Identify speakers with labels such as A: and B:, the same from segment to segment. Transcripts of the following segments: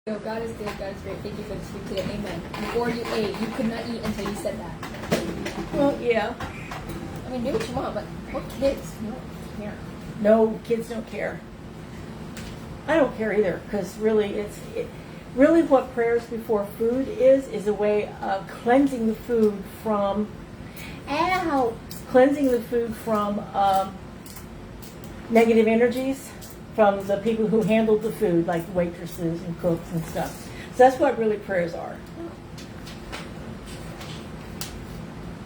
A: Yo, God is good, God is great. Thank you for this food today. Amen. Before you ate, you could not eat until you said that.
B: Well, yeah.
A: I mean, do what you want, but what kids? You don't care.
B: No, kids don't care. I don't care either, because really, really what prayers before food is a way of cleansing the food from, cleansing the food from negative energies from the people who handled the food, like waitresses and cooks and stuff. So that's what really prayers are.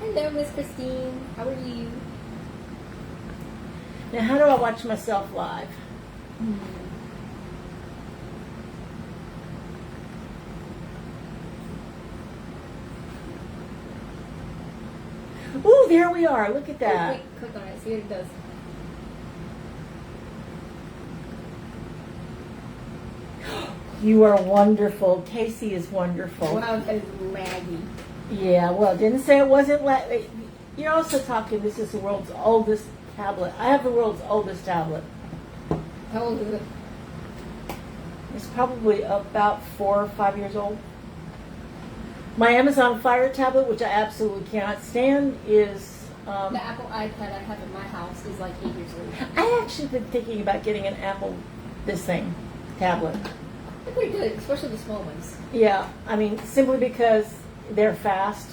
A: Hello, Miss Christine. How are you?
B: Now, how do I watch myself live? Ooh, there we are. Look at that.
A: Wait, click on it. See what it does.
B: You are wonderful. Kaci is wonderful.
A: Wow, that is laggy.
B: Yeah, well, didn't say it wasn't. You're also talking, this is the world's oldest tablet. I have the world's oldest tablet.
A: How old is it?
B: It's probably about 4 or 5 years old. My Amazon Fire tablet, which I absolutely cannot stand, is...
A: The Apple iPad I have in my house is like 8 years old.
B: I actually been thinking about getting an tablet.
A: They're pretty good, especially the small ones.
B: Yeah, I mean, simply because they're fast.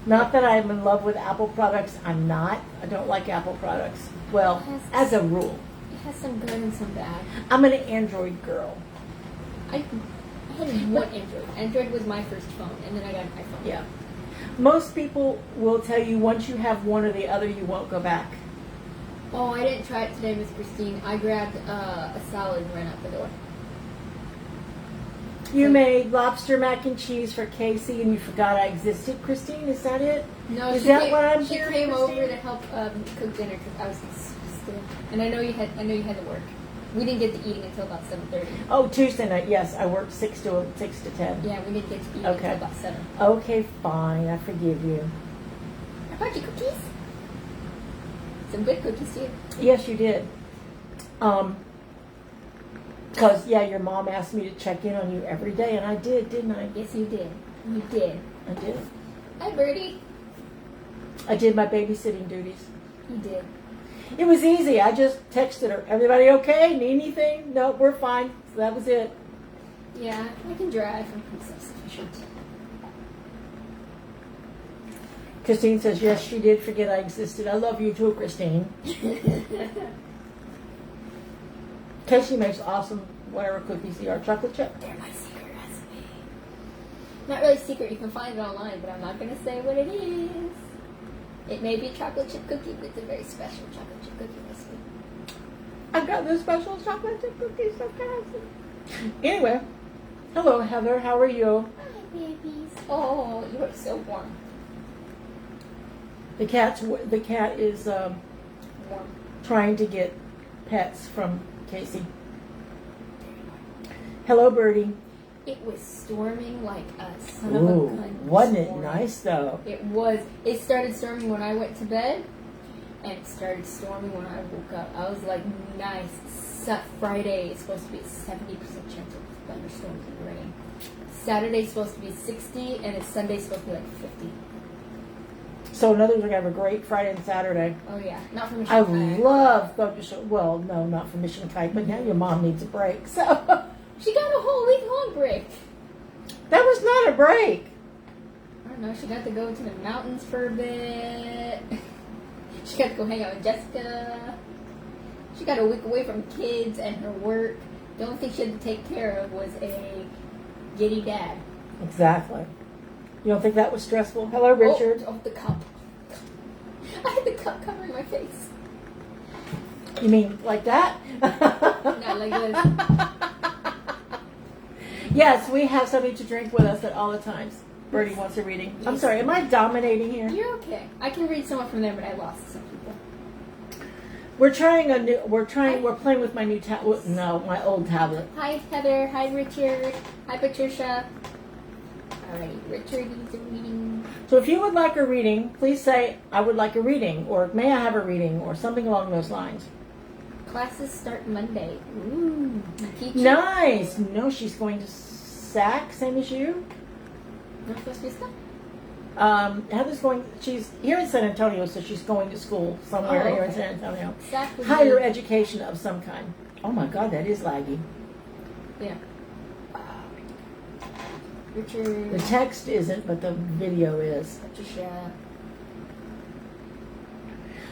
B: Not that I'm in love with Apple products. I'm not. I don't like Apple products. Well, as a rule.
A: It has some good and some bad.
B: I'm an Android girl.
A: I had one Android. Android was my first phone, and then I got an iPhone.
B: Yeah. Most people will tell you once you have one or the other, you won't go back.
A: Oh, I didn't try it today, Miss Christine. I grabbed a salad and ran out the door.
B: You made lobster mac and cheese for Kaci, and you forgot I existed, Christine? Is that it?
A: No,
B: is that what I'm
A: she
B: hearing,
A: came
B: Christine?
A: over to help cook dinner because I was exhausted, and I know you had to work. We didn't get to eating until about 7:30.
B: Oh, Tuesday night. Yes, I worked 6 to 10.
A: Yeah, we didn't get to eat
B: Okay.
A: until about 7.
B: Okay, fine. I forgive you.
A: I brought you cookies. Some good cookies too.
B: Yes, you did. Because, yeah, your mom asked me to check in on you every day, and I did, didn't I?
A: Yes, you did. You did.
B: I did.
A: Hi, Birdie.
B: I did my babysitting duties.
A: You did.
B: It was easy. I just texted her, everybody okay? Need anything? No, we're fine. So that was it.
A: Yeah, I can drive. I'm self-sufficient.
B: Christine says, yes, she did forget I existed. I love you too, Christine. Kaci makes awesome whatever cookies they are. Chocolate chip.
A: They're my secret recipe. Not really secret. You can find it online, but I'm not going to say what it is. It may be a chocolate chip cookie, but it's a very special chocolate chip cookie recipe.
B: I've got the special chocolate chip cookies. So fancy. Anyway, hello, Heather. How are you?
A: Hi, babies. Oh, you are so warm.
B: The cat is
A: Warm.
B: trying to get pets from Kaci.
A: Very warm.
B: Hello, Birdie.
A: It was storming like a son
B: Ooh,
A: of a gun.
B: wasn't it
A: this morning.
B: nice though?
A: It was. It started storming when I went to bed, and it started storming when I woke up. I was like, nice. Friday is supposed to be a 70% chance of thunderstorms and rain. Saturday's supposed to be 60, and Sunday's supposed to be like 50.
B: So in other words, we're going to have a great Friday and Saturday.
A: Oh yeah, not for
B: I
A: Michigan.
B: love thunderstorms. Well, no, not for Mission Kite, but now your mom needs a break. So
A: She got a whole week long break.
B: that was not a break.
A: I don't know. She got to go to the mountains for a bit. She got to go hang out with Jessica. She got a week away from kids and her work. The only thing she had to take care of was a giddy dad.
B: Exactly. You don't think that was stressful? Hello, Richard.
A: Oh, the cup. I had the cup covering my face.
B: You mean like that?
A: Not like this.
B: Yes, we have something to drink with us at all the times. Birdie wants a reading. I'm
A: Yes.
B: sorry, am I dominating here?
A: You're okay. I can read someone from there, but I lost some people.
B: We're playing with my new tablet. No, my old tablet.
A: Hi, Heather. Hi, Richard. Hi, Patricia. Alright, Richard needs a reading.
B: So if you would like a reading, please say, I would like a reading, or may I have a reading, or something along those lines.
A: Classes start Monday. Ooh. Teacher.
B: Nice. No, she's going to Sac, same as you.
A: Not supposed to be stuck?
B: Heather's going, she's here in San Antonio, so she's going to school somewhere here in
A: okay.
B: San Antonio.
A: Sac would
B: Higher
A: be-
B: education of some kind. Oh my God, that is laggy.
A: Yeah.
B: The
A: Richard.
B: text isn't, but the video is.
A: Patricia.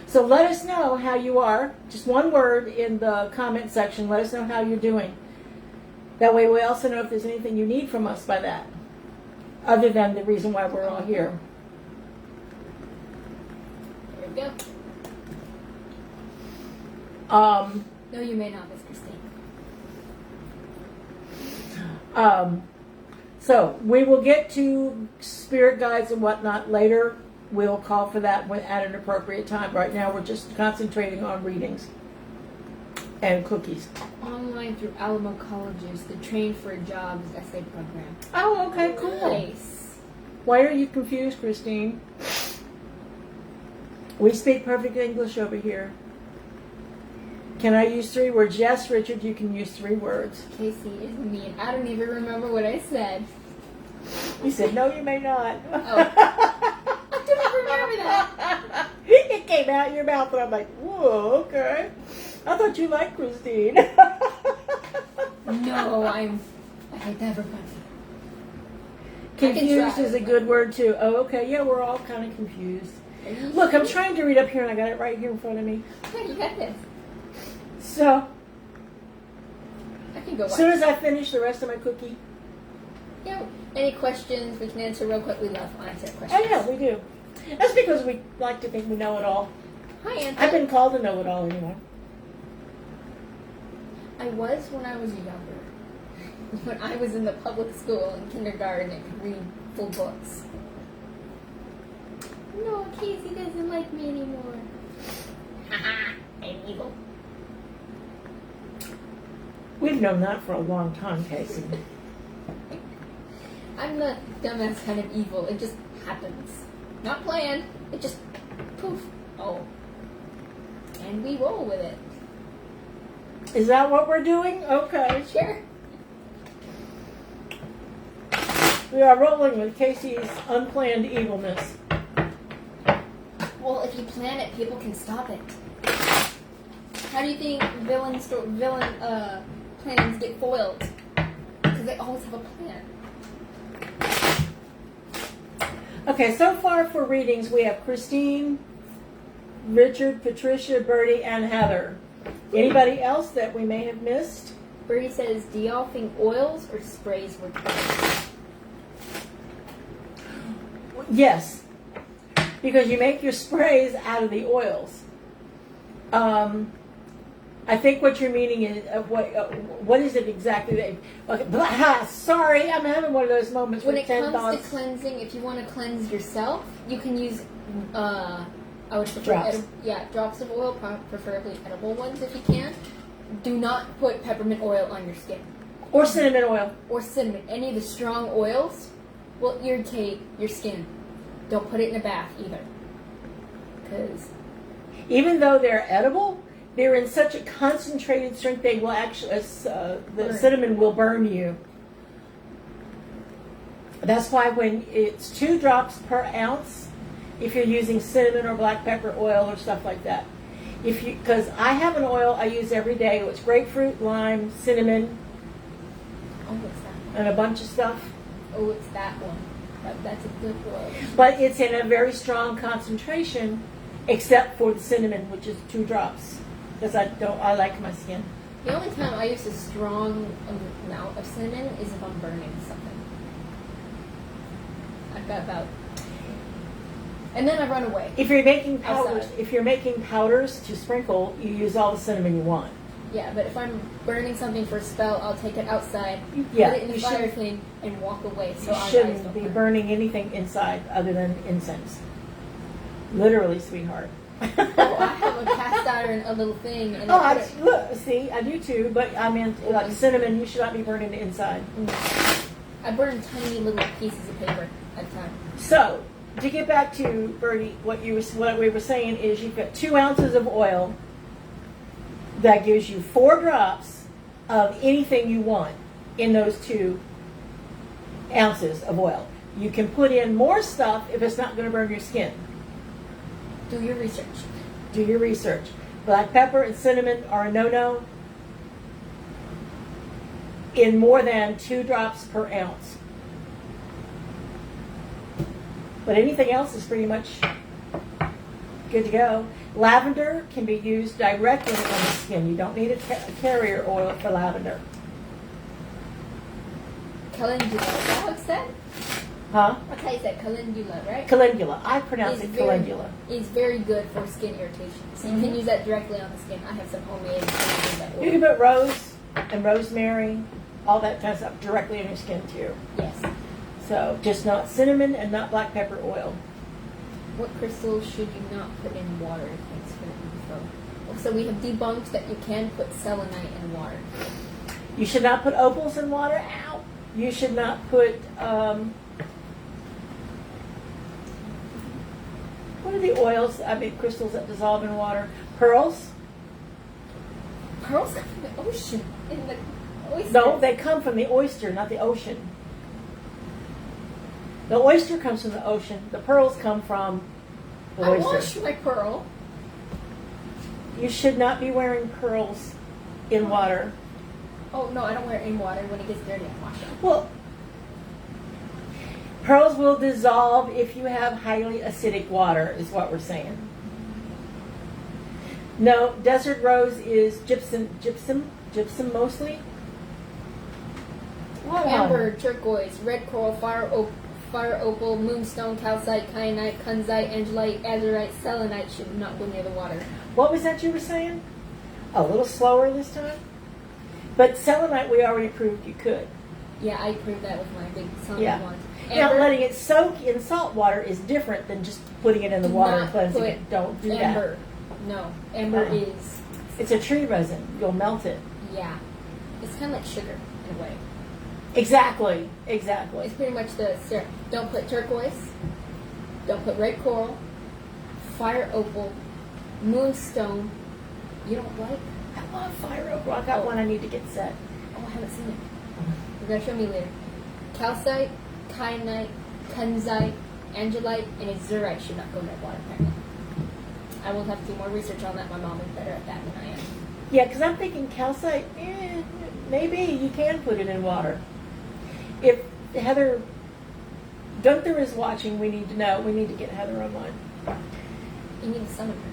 B: So let us know how you are. Just one word in the comment section. Let us know how you're doing. That way we also know if there's anything you need from us by that. Other than the reason why we're all here.
A: There we go. No, you may not, Miss Christine.
B: So we will get to spirit guides and whatnot later. We'll call for that at an appropriate time. Right now we're just concentrating on readings and cookies.
A: Online through Alamo Colleges, the Train for a Jobs essay program.
B: Oh, okay, cool.
A: Nice.
B: Why are you confused, Christine? We speak perfect English over here. Can I use 3 words? Yes, Richard, you can use 3 words.
A: Kaci is mean. I don't even remember what I said.
B: You said, no, you may not.
A: Oh. I didn't remember that.
B: It came out of your mouth, and I'm like, whoa, okay. I thought you liked Christine.
A: No, I hate everybody.
B: Confused is a good word, too. Oh, okay. Yeah, we're all kind of confused. Look, I'm trying to read up here, and I got it right here in front of me.
A: Yeah, you got this.
B: So,
A: I can go
B: as
A: watch.
B: soon as I finish the rest of my cookie.
A: Yeah, any questions we can answer real quick? We love answering questions.
B: Oh, yeah, we do. That's because we like to think we know it all.
A: Hi, Anthony.
B: I've been called to know it all anyway.
A: I was when I was younger. When I was in the public school in kindergarten and could read full books. No, Kaci doesn't like me anymore. Haha, I'm evil.
B: We've known that for a long time, Kaci.
A: I'm the dumbass kind of evil. It just happens. Not planned. It just poof. Oh. And we roll with it.
B: Is that what we're doing? Okay.
A: Sure.
B: We are rolling with Kaci's unplanned evilness.
A: Well, if you plan it, people can stop it. How do you think villain plans get foiled? Because they always have a plan.
B: Okay, so far for readings, we have Christine, Richard, Patricia, Bertie, and Heather. Anybody else that we may have missed?
A: Bertie says, do y'all think oils or sprays work better?
B: Yes, because you make your sprays out of the oils. I think what you're meaning is what is it exactly? Okay, sorry, I'm having one of those moments.
A: When
B: with
A: it
B: 10
A: comes
B: thoughts.
A: to cleansing, if you want to cleanse yourself, you can use I would prefer
B: Drops.
A: Drops of oil, preferably edible ones if you can. Do not put peppermint oil on your skin.
B: Or cinnamon oil.
A: Or cinnamon. Any of the strong oils will irritate your skin. Don't put it in a bath either. Because
B: Even though they're edible, they're in such a concentrated strength they will actually, the
A: Burn.
B: cinnamon will burn you. That's why when it's 2 drops per ounce, if you're using cinnamon or black pepper oil or stuff like that. Because I have an oil I use every day. It's grapefruit, lime, cinnamon,
A: oh, what's that?
B: and a bunch of stuff.
A: Oh, it's that one. That's a good oil.
B: But it's in a very strong concentration, except for the cinnamon, which is 2 drops. Because I like my skin.
A: The only time I use a strong amount of cinnamon is if I'm burning something. I've got about, and then I run away.
B: If you're making powders,
A: Outside.
B: To sprinkle, you use all the cinnamon you want.
A: Yeah, but if I'm burning something for a spell, I'll take it outside,
B: Yeah,
A: put it in the
B: you
A: fire
B: should-
A: thing, and walk away. So
B: You
A: our eyes
B: shouldn't
A: don't
B: be
A: burn.
B: burning anything inside other than incense. Literally, sweetheart.
A: Oh, I have a cast iron, a little thing, and I put it.
B: Look, see, I do too, but I meant like cinnamon, you should not be burning the inside.
A: I burn tiny little pieces of paper at a time.
B: So, to get back to Bertie, what we were saying is you've got 2 ounces of oil that gives you 4 drops of anything you want in those 2 ounces of oil. You can put in more stuff if it's not going to burn your skin.
A: Do your research.
B: Do your research. Black pepper and cinnamon are a no-no in more than 2 drops per ounce. But anything else is pretty much good to go. Lavender can be used directly on the skin. You don't need a carrier oil for lavender.
A: Calendula, is that how it's said?
B: Huh?
A: That's how you say calendula, right?
B: Calendula. I pronounce it calendula.
A: It's very good for skin irritation. So you can use that directly on the skin. I have some homemade.
B: You can put rose and rosemary, all that kind of stuff, directly on your skin too.
A: Yes.
B: So just not cinnamon and not black pepper oil.
A: What crystals should you not put in water? Thanks for the info. So we have debunked that you can put selenite in water.
B: You should not put opals in water. Ow! You should not put, what are the oils, crystals that dissolve in water? Pearls?
A: Pearls come from the ocean. In the oyster.
B: No, they come from the oyster, not the ocean. The oyster comes from the ocean. The pearls come from the oyster.
A: I washed my pearl.
B: You should not be wearing pearls in water.
A: Oh, no, I don't wear it in water. When it gets dirty, I wash it.
B: Well, pearls will dissolve if you have highly acidic water, is what we're saying. No, desert rose is gypsum mostly. What
A: Amber, turquoise, red coral, fire opal, moonstone, calcite, kyanite, kunzite, angelite, azurite, selenite should not go near the water.
B: What was that you were saying? A little slower this time? But selenite we already proved you could.
A: Yeah, I proved that with my big selenite
B: Yeah.
A: one.
B: Now letting it soak in salt water is different than just putting it in the water and cleansing it. Don't do
A: amber.
B: that.
A: No, amber
B: Uh-uh.
A: is,
B: It's a tree resin. You'll melt it.
A: yeah, it's kind of like sugar in a way.
B: Exactly.
A: It's pretty much the syrup. Don't put turquoise. Don't put red coral. Fire opal. Moonstone. You don't like?
B: I love fire opal. I got one I need to get set.
A: Oh, I haven't seen it. You're gonna show me later. Calcite, kyanite, kunzite, angelite, and azurite should not go in that water. Apparently. I will have to do more research on that. My mom is better at that than I am.
B: Yeah, because I'm thinking calcite, maybe you can put it in water. If Heather Gunther is watching, we need to know. We need to get Heather online.
A: You need to summon her.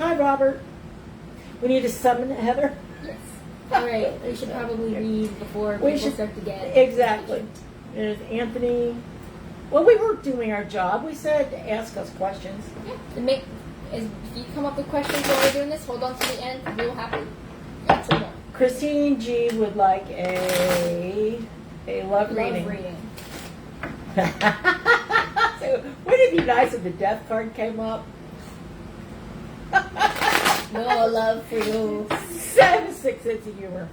B: Hi, Robert. We need to summon Heather.
A: Yes. All right. We should probably read before
B: We
A: people
B: should-
A: start to get
B: Exactly. There's Anthony. Well, we were doing our job. We said to ask us questions.
A: Yeah. If you come up with questions while we're doing this, hold on to the end. We will happily answer more.
B: Christine G would like a love reading. So, wouldn't it be nice if the death card came up?
A: No love for you.
B: 6 sense of humor.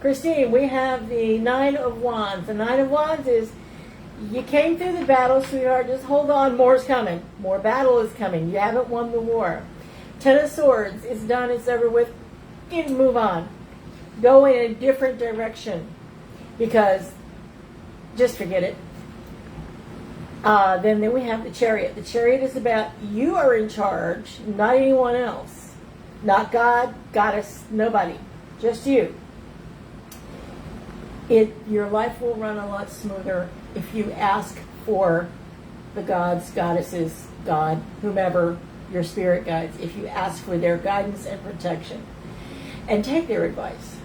B: Christine, we have the 9 of Wands. The 9 of Wands is, you came through the battle, sweetheart. Just hold on. More's coming. More battle is coming. You haven't won the war. 10 of Swords. It's done. It's over with. You can move on. Go in a different direction. Because just forget it. Then we have the Chariot. The Chariot is about you are in charge, not anyone else. Not God, goddess, nobody. Just you. Your life will run a lot smoother if you ask for the gods, goddesses, God, whomever, your spirit guides, if you ask for their guidance and protection and take their advice.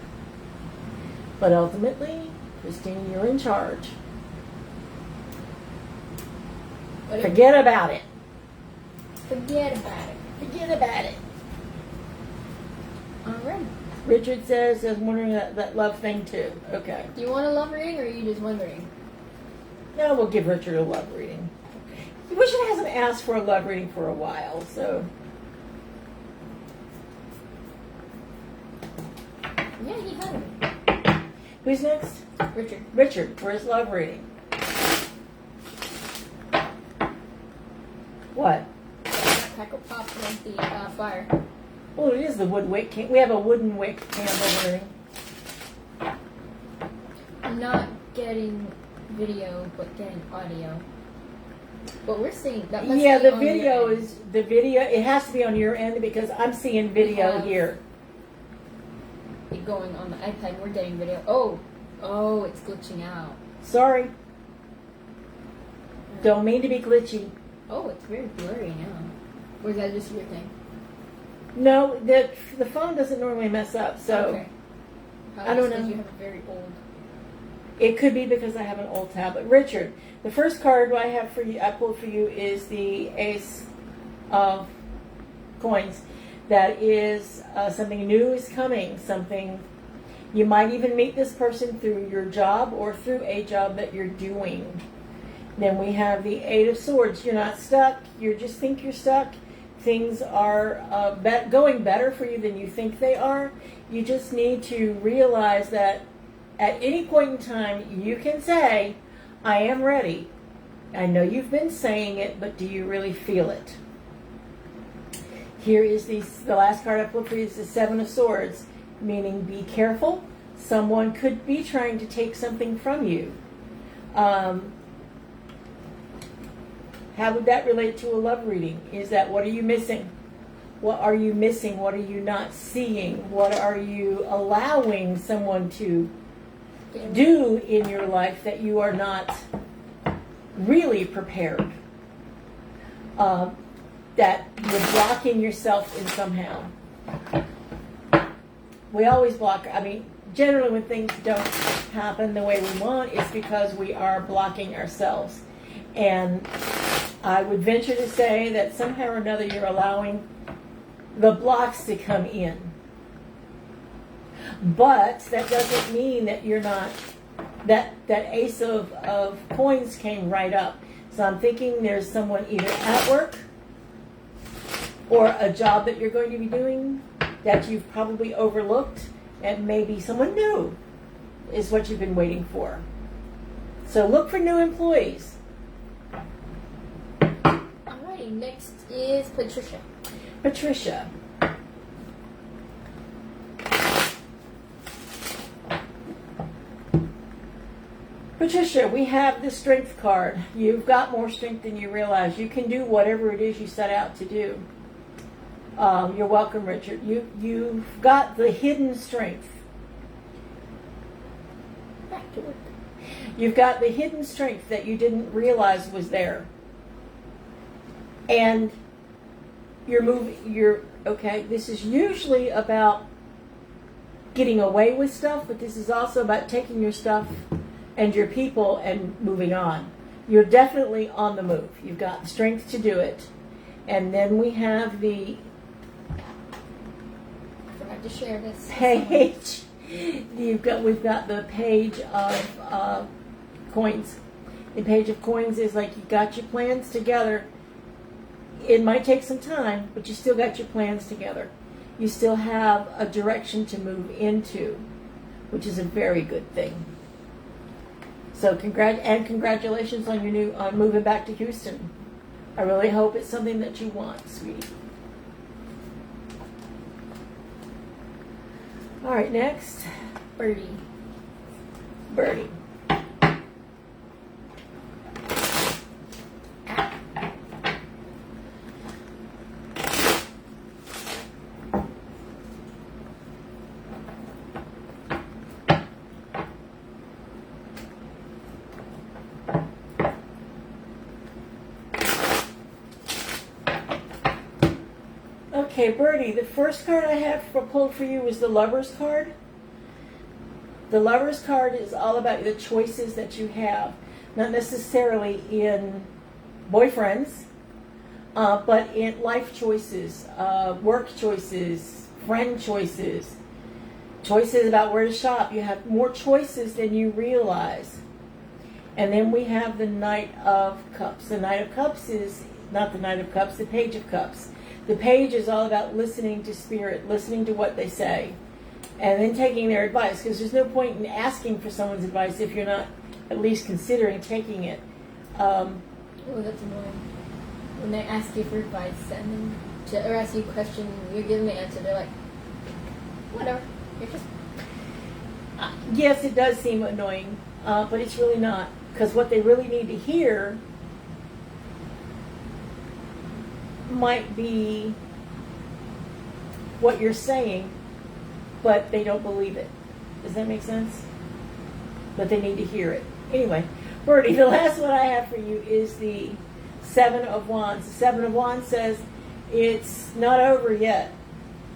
B: But ultimately, Christine, you're in charge. Forget about it.
A: Forget about it.
B: Forget about it.
A: All right.
B: Richard says, I was wondering that love thing too. Okay.
A: Do you want a love reading, or are you just wondering?
B: No, we'll give Richard a love reading. Richard hasn't asked for a love reading for a while, so.
A: Yeah, he had it.
B: Who's next?
A: Richard.
B: Richard for his love reading. What?
A: Crackle pop with the fire.
B: Well, it is the wood wick. We have a wooden wick candle burning.
A: I'm not getting video but getting audio. But we're seeing that. Must
B: Yeah,
A: be
B: the
A: on your
B: video
A: end.
B: is the video. It has to be on your end because I'm seeing video
A: have-
B: here.
A: It going on the iPad. We're getting video. Oh, it's glitching out.
B: Sorry, don't mean to be glitchy.
A: Oh, it's very blurry now. Or is that just your thing?
B: No, the phone doesn't normally mess up, so
A: Okay.
B: I don't
A: Because
B: know.
A: you have a very old.
B: it could be because I have an old tablet. Richard, the first card I have for you, I pulled for you, is the Ace of Coins. That is something new is coming. Something you might even meet this person through your job or through a job that you're doing. Then we have the Eight of Swords. You're not stuck. You just think you're stuck. Things are going better for you than you think they are. You just need to realize that at any point in time, you can say, I am ready. I know you've been saying it, but do you really feel it? Here is the last card I pulled for you is the Seven of Swords, meaning be careful. Someone could be trying to take something from you. How would that relate to a love reading? Is that what are you missing? What are you missing? What are you not seeing? What are you allowing someone to do in your life that you are not really prepared? That you're blocking yourself in somehow. We always block. I mean, generally when things don't happen the way we want, it's because we are blocking ourselves. And I would venture to say that somehow or another you're allowing the blocks to come in. But that doesn't mean that you're not, that Ace of Coins came right up. So I'm thinking there's someone either at work or a job that you're going to be doing that you've probably overlooked, and maybe someone new is what you've been waiting for. So look for new employees.
A: Alrighty, next is Patricia.
B: Patricia. Patricia, we have the Strength card. You've got more strength than you realize. You can do whatever it is you set out to do. You're welcome, Richard. You've got the hidden strength.
A: Back to work.
B: You've got the hidden strength that you didn't realize was there. And okay, this is usually about getting away with stuff, but this is also about taking your stuff and your people and moving on. You're definitely on the move. You've got the strength to do it. And then we have the
A: I forgot to share this.
B: page. We've got the page of coins. The page of coins is like you got your plans together. It might take some time, but you still got your plans together. You still have a direction to move into, which is a very good thing. So congratulations on on moving back to Houston. I really hope it's something that you want, sweetie. All right, next,
A: Birdie.
B: Birdie. Okay, Birdie, the first card I have pulled for you was the Lover's card. The Lover's card is all about the choices that you have, not necessarily in boyfriends, but in life choices, work choices, friend choices, choices about where to shop. You have more choices than you realize. And then we have the Knight of Cups. The Knight of Cups is not the Knight of Cups, the Page of Cups. The page is all about listening to spirit, listening to what they say, and then taking their advice, because there's no point in asking for someone's advice if you're not at least considering taking it.
A: Oh, that's annoying. When they ask you for advice or ask you a question, you give them the answer, they're like, whatever. You're just...
B: Yes, it does seem annoying. but it's really not. Because what they really need to hear might be what you're saying, but they don't believe it. Does that make sense? But they need to hear it. Anyway, Bertie, the last one I have for you is the Seven of Wands. The Seven of Wands says it's not over yet.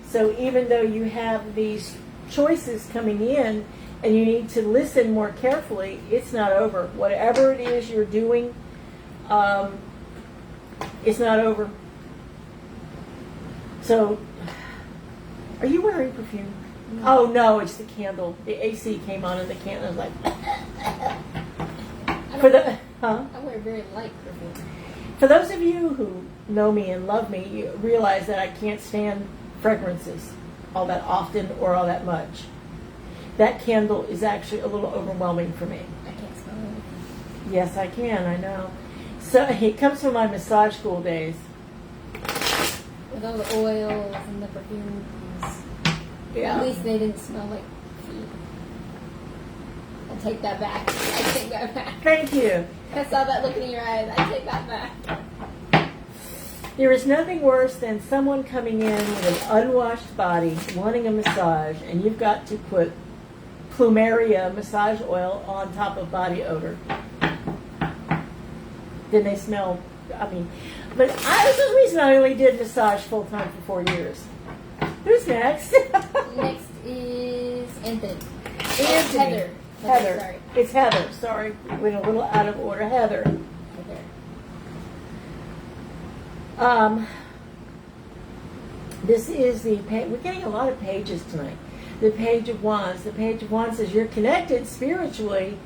B: So even though you have these choices coming in and you need to listen more carefully, it's not over. Whatever it is you're doing, it's not over. So, are you wearing perfume? No. Oh no, it's the candle. The AC came on and the candle was like.
A: I wear very light perfume.
B: For those of you who know me and love me, you realize that I can't stand fragrances all that often or all that much. That candle is actually a little overwhelming for me.
A: I can't smell anything.
B: Yes, I can, I know. So it comes from my massage school days.
A: With all the oils and the perfumes.
B: Yeah.
A: At least they didn't smell like feet. I'll take that back. I take that back.
B: Thank you.
A: I saw that look in your eyes. I take that back.
B: There is nothing worse than someone coming in with an unwashed body, wanting a massage, and you've got to put plumeria massage oil on top of body odor. Then they smell, but this is the reason I only did massage full time for 4 years. Who's next?
A: Next is Anthony.
B: Anthony. Heather.
A: Sorry.
B: It's Heather. Sorry, went a little out of order. Heather. This is the page. We're getting a lot of pages tonight. The Page of Wands. The Page of Wands says you're connected spiritually,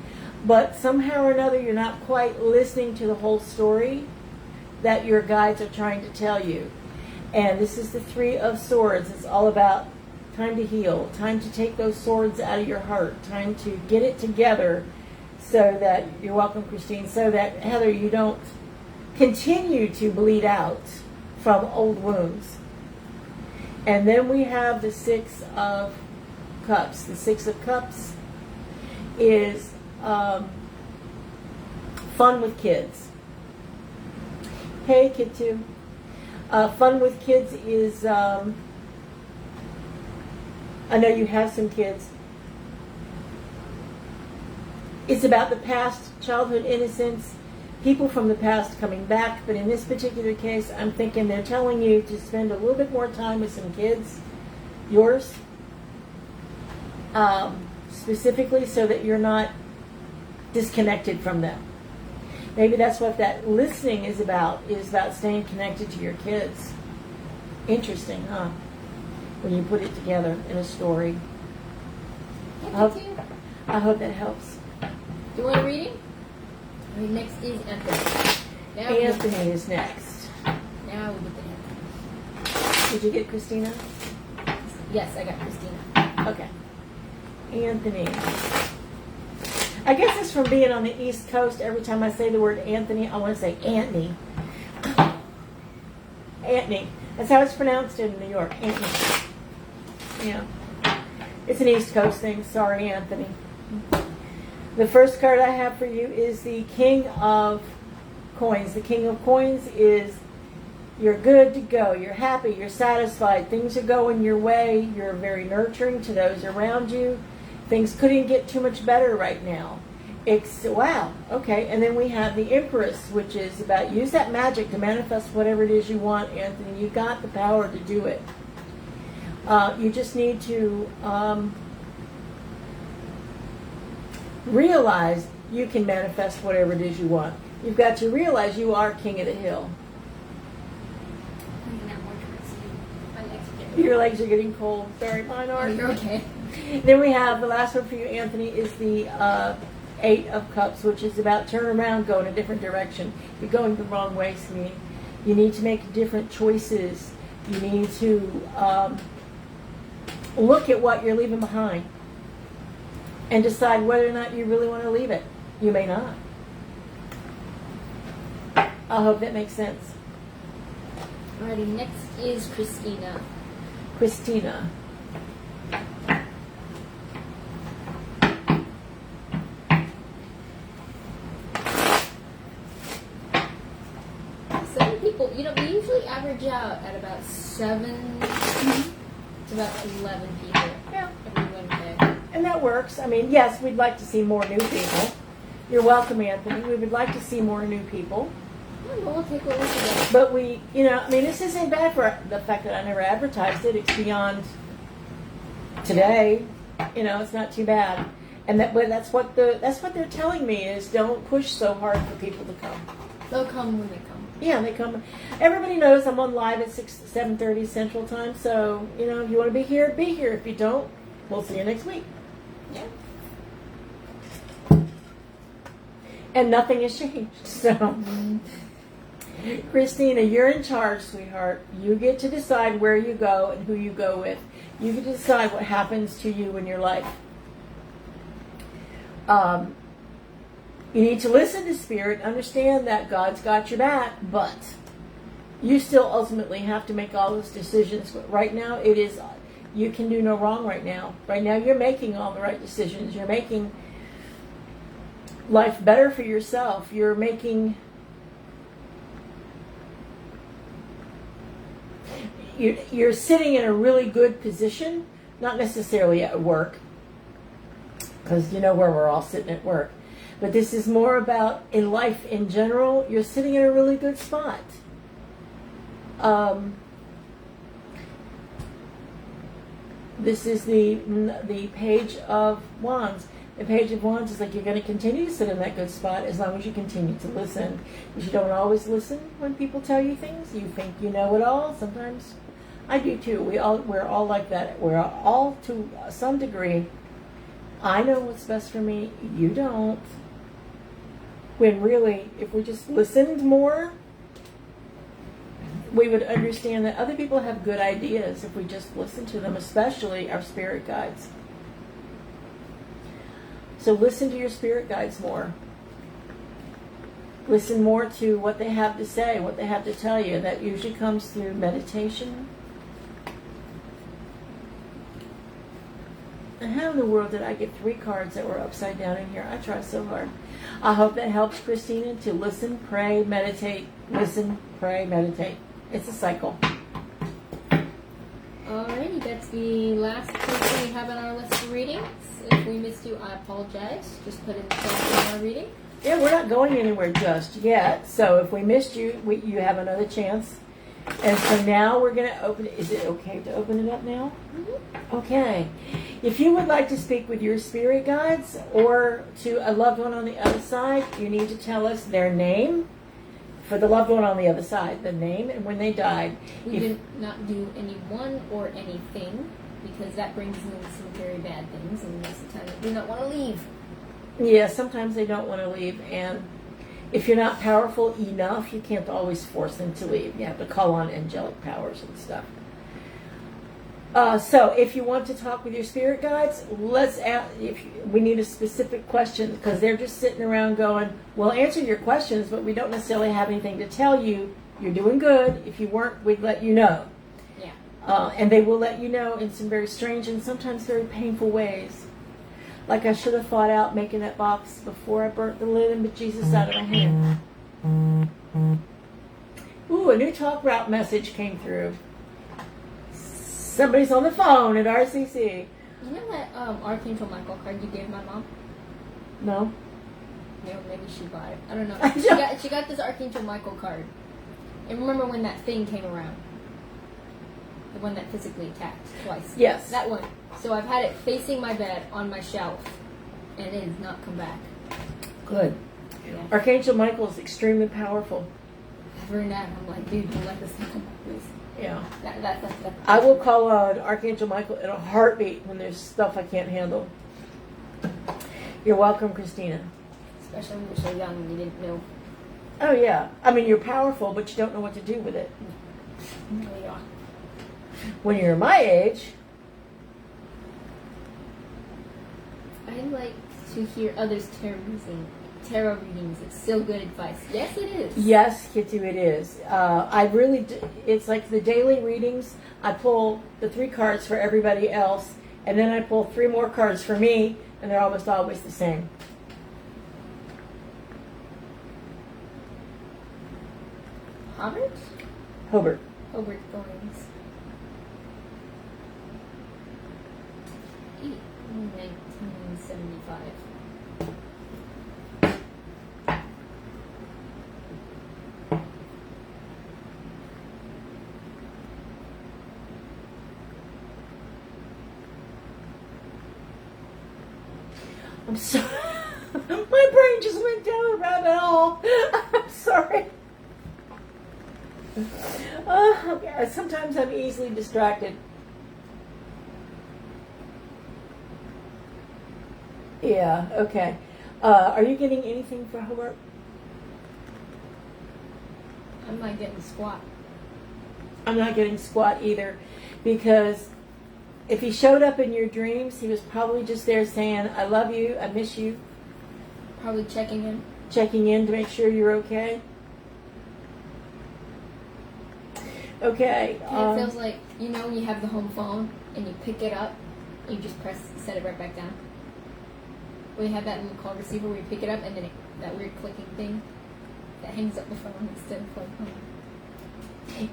B: but somehow or another you're not quite listening to the whole story that your guides are trying to tell you. And this is the Three of Swords. It's all about time to heal, time to take those swords out of your heart, time to get it together so that, you're welcome, Christine, so that, Heather, you don't continue to bleed out from old wounds. And then we have the Six of Cups. The Six of Cups is fun with kids. Hey, kid two. Fun with kids is, I know you have some kids. It's about the past, childhood innocence, people from the past coming back. But in this particular case, I'm thinking they're telling you to spend a little bit more time with some kids, yours, specifically so that you're not disconnected from them. Maybe that's what that listening is about staying connected to your kids. Interesting, huh? When you put it together in a story. I hope that helps.
A: Do you want a reading? Next is Empress.
B: Anthony is next.
A: Now we get to Anthony.
B: Did you get Christina?
A: Yes, I got Christina.
B: Okay. Anthony. I guess it's from being on the East Coast. Every time I say the word Anthony, I want to say Anthony. Anthony. That's how it's pronounced in New York. Anthony. Yeah. It's an East Coast thing. Sorry, Anthony. The first card I have for you is the King of Coins. The King of Coins is you're good to go. You're happy. You're satisfied. Things are going your way. You're very nurturing to those around you. Things couldn't get too much better right now. Wow. Okay. And then we have the Empress, which is about use that magic to manifest whatever it is you want, Anthony. You've got the power to do it. You just need to realize you can manifest whatever it is you want. You've got to realize you are king of the hill. Your legs are getting cold. Sorry, mine aren't.
A: You're okay.
B: Then we have the last one for you, Anthony, is the Eight of Cups, which is about turn around, go in a different direction. You're going the wrong way, sweetie. You need to make different choices. You need to look at what you're leaving behind and decide whether or not you really want to leave it. You may not. I hope that makes sense.
A: Alrighty, next is Christina.
B: Christina.
A: people, we usually average out at about 7 to about 11 people every Wednesday.
B: And that works. I mean, yes, we'd like to see more new people. You're welcome, Anthony. We would like to see more new people.
A: Well, we'll take what we can get.
B: But this isn't bad for the fact that I never advertised it. It's beyond today. It's not too bad. And that's what they're telling me is don't push so hard for people to come.
A: They'll come when they come.
B: Yeah, they come. Everybody knows I'm on live at 7:30 Central Time. So if you want to be here, be here. If you don't, we'll see you next week.
A: Yeah.
B: And nothing has changed. So, Christina, you're in charge, sweetheart. You get to decide where you go and who you go with. You get to decide what happens to you in your life. You need to listen to Spirit, understand that God's got your back, but you still ultimately have to make all those decisions. But right now, you can do no wrong right now. Right now, you're making all the right decisions. You're making life better for yourself. You're sitting in a really good position, not necessarily at work, because where we're all sitting at work. But this is more about in life in general. You're sitting in a really good spot. This is the Page of Wands. The Page of Wands is like you're going to continue to sit in that good spot as long as you continue to listen. Because you don't always listen when people tell you things. You think you know it all. Sometimes I do too. We're all like that. We're all to some degree. I know what's best for me. You don't. When really, if we just listened more, we would understand that other people have good ideas if we just listen to them, especially our spirit guides. So listen to your spirit guides more. Listen more to what they have to say, what they have to tell you. That usually comes through meditation. And how in the world did I get 3 cards that were upside down in here? I tried so hard. I hope that helps Christina to listen, pray, meditate. Listen, pray, meditate. It's a cycle.
A: Alrighty, that's the last person we have on our list of readings. If we missed you, I apologize. Just put in the chat in our reading.
B: Yeah, we're not going anywhere just yet. So if we missed you, you have another chance. And so now we're going to open it. Is it okay to open it up now? Mm-hmm. Okay. If you would like to speak with your spirit guides or to a loved one on the other side, you need to tell us their name. For the loved one on the other side, the name and when they died.
A: We do not do anyone or anything because that brings in some very bad things, and most of the time they do not want to leave.
B: Yeah, sometimes they don't want to leave, and if you're not powerful enough, you can't always force them to leave. You have to call on angelic powers and stuff. So if you want to talk with your spirit guides, let's ask. We need a specific question because they're just sitting around going, "We'll answer your questions, but we don't necessarily have anything to tell you. You're doing good. If you weren't, we'd let you know."
A: Yeah.
B: And they will let you know in some very strange and sometimes very painful ways. Like I should have thought out making that box before I burnt the lid and bit Jesus out of my hand. Ooh, a new talk route message came through. Somebody's on the phone at RCC.
A: You know that Archangel Michael card you gave my mom?
B: No.
A: Yeah, maybe she bought it. I don't know. She got this Archangel Michael card. And remember when that thing came around? The one that physically attacked twice.
B: Yes.
A: That one. So I've had it facing my bed on my shelf. And it has not come back.
B: Good.
A: Yeah.
B: Archangel Michael is extremely powerful.
A: I've heard that. I'm like, dude, don't let this thing come back, please.
B: Yeah.
A: That.
B: I will call on Archangel Michael in a heartbeat when there's stuff I can't handle. You're welcome, Christina.
A: Especially when you're so young and you didn't know.
B: Oh, yeah. I mean, you're powerful, but you don't know what to do with it.
A: No, you are.
B: When you're my age.
A: I like to hear others' tarot readings. It's still good advice. Yes, it is.
B: Yes, Kitty, it is. I really do. It's like the daily readings. I pull the 3 cards for everybody else, and then I pull 3 more cards for me, and they're almost always the same.
A: Hobart?
B: Hobart.
A: Hobart Thorns. 1975.
B: I'm sorry. My brain just went down a rabbit hole. I'm sorry. Okay. Sometimes I'm easily distracted. Yeah, okay. Are you getting anything for Hobart?
A: I'm not getting squat.
B: I'm not getting squat either, because if he showed up in your dreams, he was probably just there saying, I love you, I miss you.
A: Probably checking in.
B: Checking in to make sure you're okay. Okay.
A: It feels like, you know, when you have the home phone and you pick it up, you just set it right back down. When you have that little call receiver where you pick it up and then that weird clicking thing that hangs up the phone instead of like,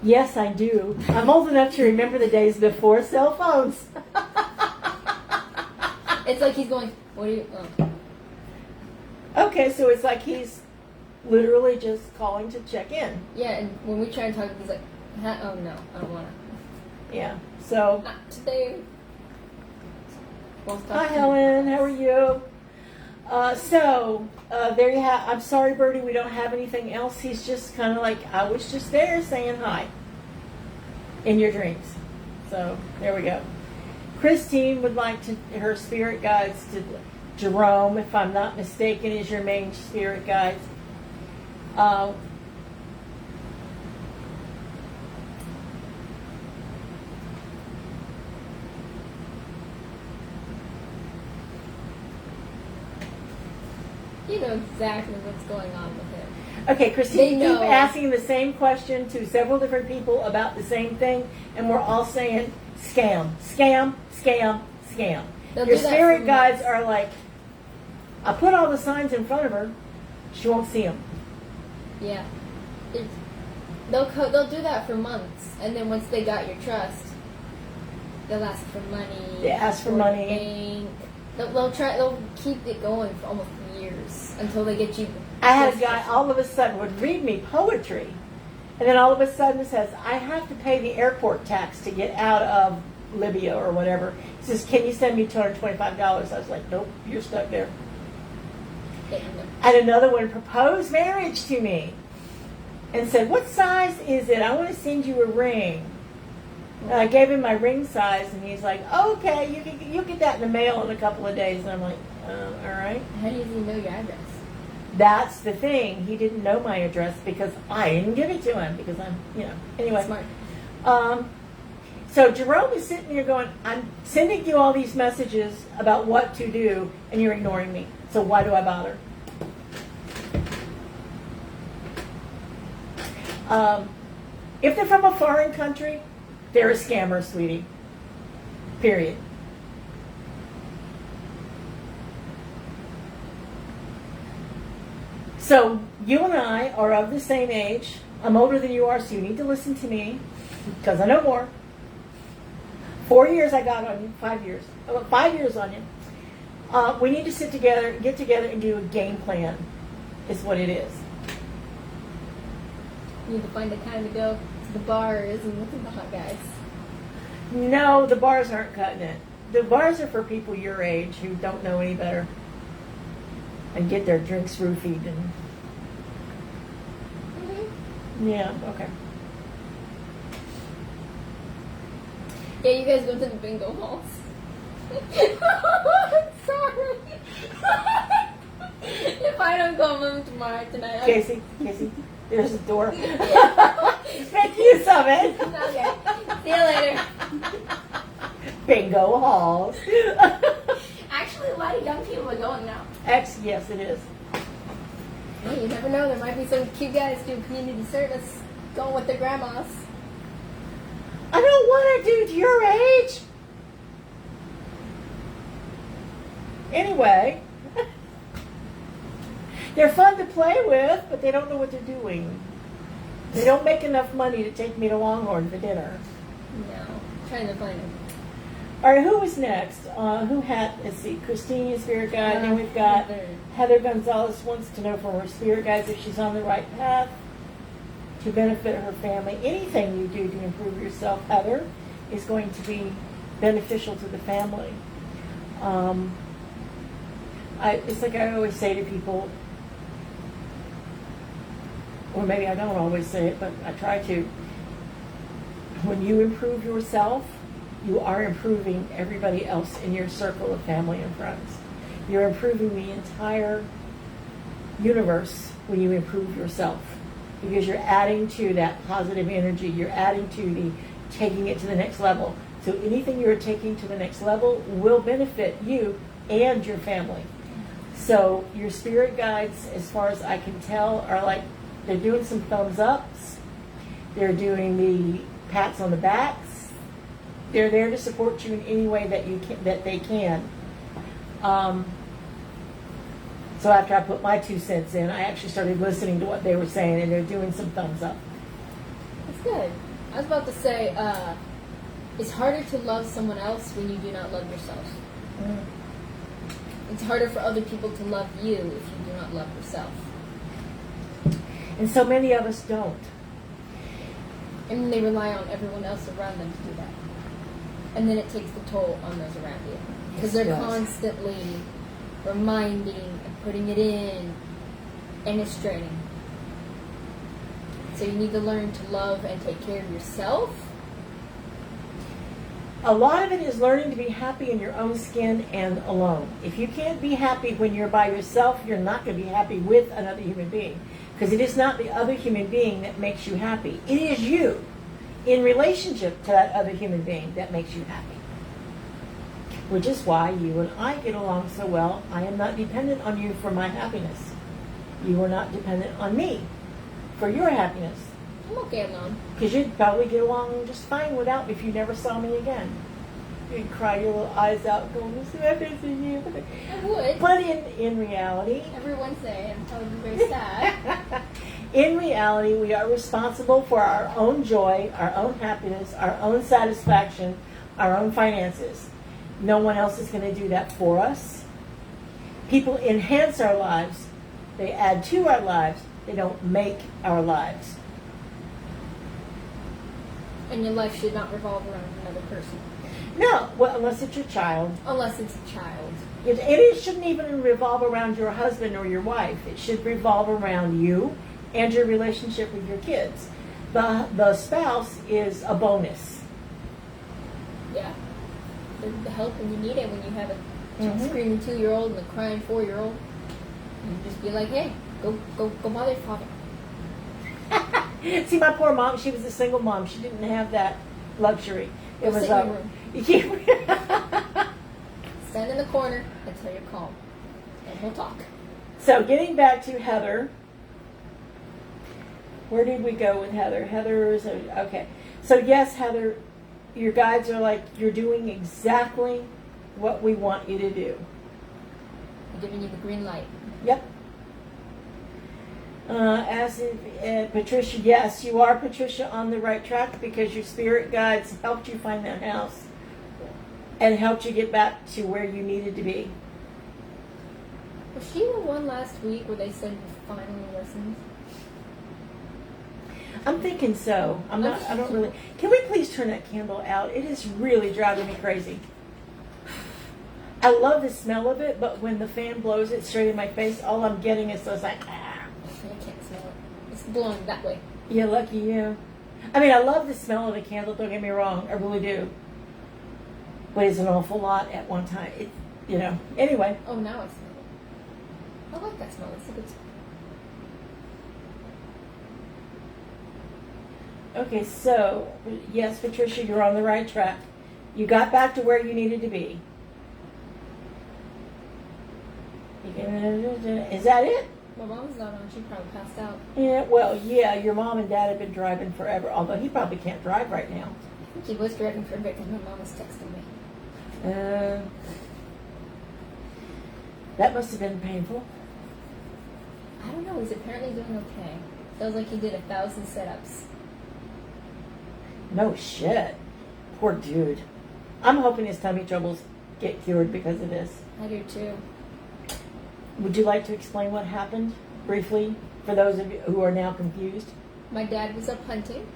B: Yes, I do. I'm old enough to remember the days before cell phones.
A: It's like he's going, what are you,
B: Okay, so it's like he's literally just calling to check in.
A: Yeah, and when we try and talk, he's like, oh no, I don't want to.
B: Yeah, so.
A: Not today.
B: Hi, Helen. How are you? There you have. I'm sorry, Bertie, we don't have anything else. He's just kind of like, I was just there saying hi in your dreams. So there we go. Christine would like her spirit guides to Jerome, if I'm not mistaken, is your main spirit guides.
A: You know exactly what's going on with him.
B: Okay, Christine,
A: They
B: you
A: know.
B: keep asking the same question to several different people about the same thing, and we're all saying scam, scam, scam, scam.
A: They'll
B: Your
A: do that
B: spirit
A: for
B: guides
A: months.
B: are like, I put all the signs in front of her, she won't see them.
A: Yeah. They'll do that for months, and then once they got your trust, they'll ask for money.
B: They ask for
A: or
B: money.
A: Bank. They'll keep it going for almost years until they get you.
B: I had a guy all of a sudden would read me poetry, and then all of a sudden says, I have to pay the airport tax to get out of Libya or whatever. He says, can you send me $225? I was like, nope, you're stuck there. And another one proposed marriage to me and said, what size is it? I want to send you a ring. And I gave him my ring size, and he's like, oh, okay, you'll get that in the mail in a couple of days. And I'm like, all right.
A: How do you know your address?
B: That's the thing. He didn't know my address because I didn't give it to him because I'm, anyway.
A: Smart.
B: So Jerome is sitting here going, I'm sending you all these messages about what to do, and you're ignoring me. So why do I bother? If they're from a foreign country, they're a scammer, sweetie. Period. So you and I are of the same age. I'm older than you are, so you need to listen to me because I know more. 4 years I got on you, 5 years. 5 years on you. We need to get together and do a game plan, is what it is.
A: You need to find the time to go to the bars and look at the hot guys.
B: No, the bars aren't cutting it. The bars are for people your age who don't know any better and get their drinks roofied. And yeah, okay.
A: Yeah, you guys go to the bingo halls. Sorry. If I don't go home tomorrow tonight.
B: Kaci, there's the door. Make use of it.
A: Okay. See you later.
B: Bingo halls.
A: Actually, a lot of young people are going now.
B: Yes, it is.
A: Hey, you never know. There might be some cute guys doing community service, going with their grandmas.
B: I don't want a dude your age. Anyway, they're fun to play with, but they don't know what they're doing. They don't make enough money to take me to Longhorn for dinner.
A: No. Trying to find him.
B: All right, who was next? Who had, let's see, Christina, spirit guide. Then we've got Heather Gonzalez wants to know from her spirit guides if she's on the right path to benefit her family. Anything you do to improve yourself, Heather, is going to be beneficial to the family. It's like I always say to people, or maybe I don't always say it, but I try to. When you improve yourself, you are improving everybody else in your circle of family and friends. You're improving the entire universe when you improve yourself, because you're adding to that positive energy. You're adding to the taking it to the next level. So anything you're taking to the next level will benefit you and your family. So your spirit guides, as far as I can tell, are like, they're doing some thumbs ups. They're doing the pats on the backs. They're there to support you in any way that they can. So after I put my 2 cents in, I actually started listening to what they were saying, and they're doing some thumbs up.
A: That's good. I was about to say, it's harder to love someone else when you do not love yourself.
B: Mm.
A: It's harder for other people to love you if you do not love yourself.
B: And so many of us don't.
A: And they rely on everyone else around them to do that. And then it takes the toll on those around you. Because they're constantly reminding and putting it in, and it's draining. So you need to learn to love and take care of yourself.
B: A lot of it is learning to be happy in your own skin and alone. If you can't be happy when you're by yourself, you're not going to be happy with another human being. Because it is not the other human being that makes you happy. It is you in relationship to that other human being that makes you happy. Which is why you and I get along so well. I am not dependent on you for my happiness. You are not dependent on me for your happiness.
A: I'm okay alone.
B: Because you'd probably get along just fine without me if you never saw me again. You'd cry your little eyes out going, I miss you.
A: I would.
B: But in reality...
A: Every Wednesday, I'm probably very sad.
B: In reality, we are responsible for our own joy, our own happiness, our own satisfaction, our own finances. No one else is going to do that for us. People enhance our lives. They add to our lives. They don't make our lives.
A: And your life should not revolve around another person.
B: No, well, unless it's your child.
A: Unless it's a child.
B: It shouldn't even revolve around your husband or your wife. It should revolve around you and your relationship with your kids. The spouse is a bonus.
A: Yeah. The help when you need it, when you have a screaming 2-year-old and a crying 4-year-old. You just be like, hey, go bother your father.
B: See, my poor mom, she was a single mom. She didn't have that luxury. It was
A: room. Stand in the corner until you're calm, and we'll talk.
B: So getting back to Heather, where did we go with Heather? Heather is okay. So yes, Heather, your guides are like, you're doing exactly what we want you to do.
A: I'm giving you the green light.
B: Yep. As Patricia, yes, you are, Patricia, on the right track because your spirit guides helped you find that house and helped you get back to where you needed to be.
A: Was she the one last week where they said you finally listened?
B: I'm thinking so. I don't really. Can we please turn that candle out? It is really driving me crazy. I love the smell of it, but when the fan blows it straight in my face, all I'm getting is those like, ah.
A: I can't smell it. It's blowing that way.
B: Yeah, lucky you. I mean, I love the smell of the candle, don't get me wrong. I really do. But it's an awful lot at one time. Anyway.
A: Oh, now I smell it. I like that smell. It's a good smell.
B: Okay, so, yes, Patricia, you're on the right track. You got back to where you needed to be. Is that it?
A: My mom's not on. She probably passed out.
B: Yeah, well, yeah, your mom and dad have been driving forever, although he probably can't drive right now.
A: I think he was driving for a bit because my mom was texting me.
B: That must have been painful.
A: I don't know. He's apparently doing okay. Feels like he did 1,000 setups.
B: No shit. Poor dude. I'm hoping his tummy troubles get cured because of this.
A: I do too.
B: Would you like to explain what happened briefly for those of you who are now confused?
A: My dad was up hunting.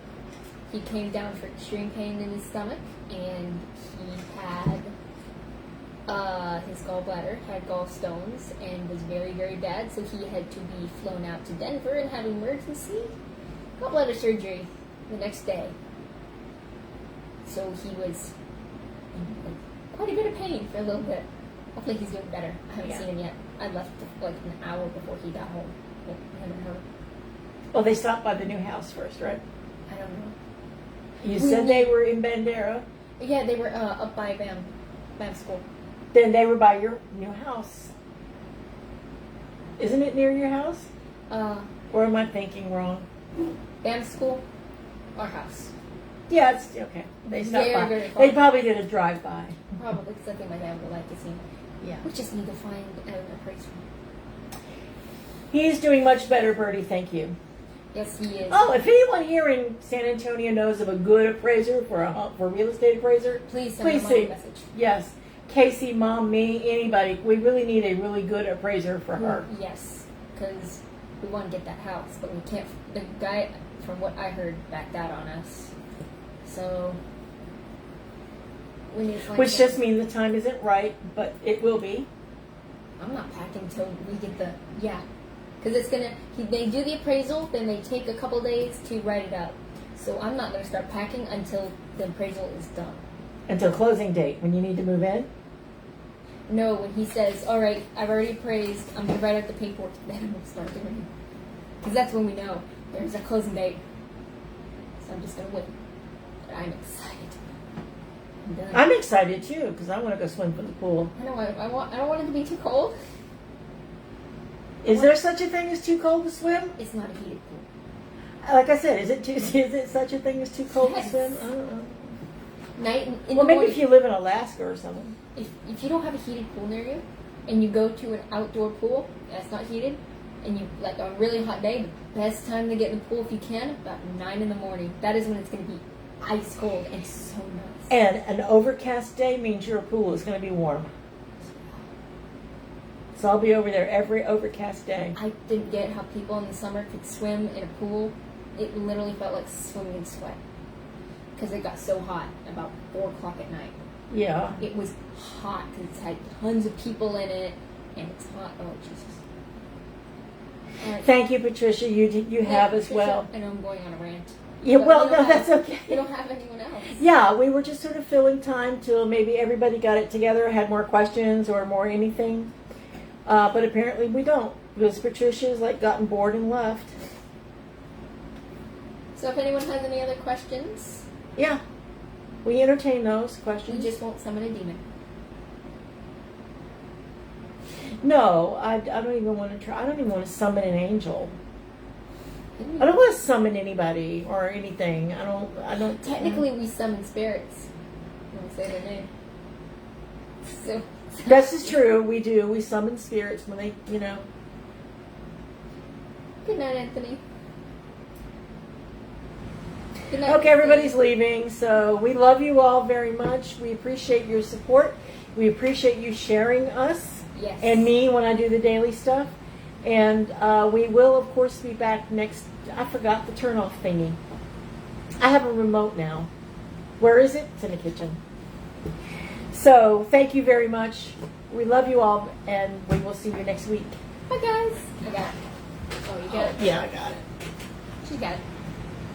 A: He came down for extreme pain in his stomach, and he had his gallbladder had gallstones and was very, very bad, so he had to be flown out to Denver and have emergency gallbladder surgery the next day. So he was in quite a bit of pain for a little bit. Hopefully he's doing better. I haven't seen him yet. I left like an hour before he got home. Him and her.
B: Well, they stopped by the new house first, right?
A: I don't know.
B: You said they were in Bandera.
A: Yeah, they were up by BAM school.
B: Then they were by your new house. Isn't it near your house? Or am I thinking wrong?
A: BAM school, our house.
B: Yeah, it's okay. They stopped
A: Very,
B: by.
A: very far.
B: They probably did a drive-by.
A: Probably, because I think my dad would like to see him.
B: Yeah.
A: We just need to find an appraiser.
B: He's doing much better, Bertie. Thank you.
A: Yes, he is.
B: Oh, if anyone here in San Antonio knows of a good appraiser for a real estate appraiser,
A: please send
B: please
A: him
B: see.
A: a message.
B: Yes, Kaci, Mom, me, anybody. We really need a really good appraiser for her.
A: Yes, because we want to get that house, but we can't. The guy, from what I heard, backed out on us. So we need to find.
B: Which just means the time isn't right, but it will be.
A: I'm not packing till we get the because it's gonna. They do the appraisal, then they take a couple days to write it up. So I'm not gonna start packing until the appraisal is done.
B: Until closing date, when you need to move in?
A: No, when he says, all right, I've already appraised, I'm going to write out the paperwork, then we'll start doing it. Because that's when we know there's a closing date. So I'm just going to wait. But I'm excited. I'm done.
B: I'm excited too, because I want to go swim from the pool.
A: I know, I don't want it to be too cold.
B: Is there such a thing as too cold to swim?
A: It's not a heated pool.
B: Like I said, is it such a thing as too cold
A: Yes.
B: to swim? I don't know.
A: Night in
B: Well,
A: the
B: maybe
A: morning,
B: if you live in Alaska or something.
A: if you don't have a heated pool near you, and you go to an outdoor pool that's not heated, and you like on a really hot day, the best time to get in the pool if you can, about 9 in the morning. That is when it's going to be ice cold and so nice.
B: And an overcast day means your pool is going to be warm. So I'll be over there every overcast day.
A: I didn't get how people in the summer could swim in a pool. It literally felt like swimming in sweat. Because it got so hot about 4 o'clock at night.
B: Yeah.
A: It was hot because it had tons of people in it, and it's hot. Oh, Jesus.
B: Thank you, Patricia. You have as well.
A: I know I'm going on a rant.
B: Yeah,
A: But
B: well,
A: we don't
B: no, that's
A: have-
B: okay.
A: We don't have anyone else.
B: Yeah, we were just sort of filling time till maybe everybody got it together, had more questions or more anything. But apparently we don't, because Patricia's like gotten bored and left.
A: So if anyone has any other questions,
B: Yeah, we entertain those
A: we
B: questions.
A: just won't summon a demon.
B: No, I don't even want to try. I don't even want to summon an angel. I don't want to summon anybody or anything. I don't.
A: Technically, we summon spirits when we say their name. So
B: This is true. We do. We summon spirits when they,
A: Good night, Anthony. Good night.
B: Okay, everybody's leaving, so we love you all very much. We appreciate your support. We appreciate you sharing us
A: Yes.
B: and me when I do the daily stuff. And we will, of course, be back next. I forgot the turn-off thingy. I have a remote now. Where is it? It's in the kitchen. So, thank you very much. We love you all, and we will see you next week.
A: Bye, guys. I got it. Oh, you got it?
B: Yeah, I got it.
A: She got it.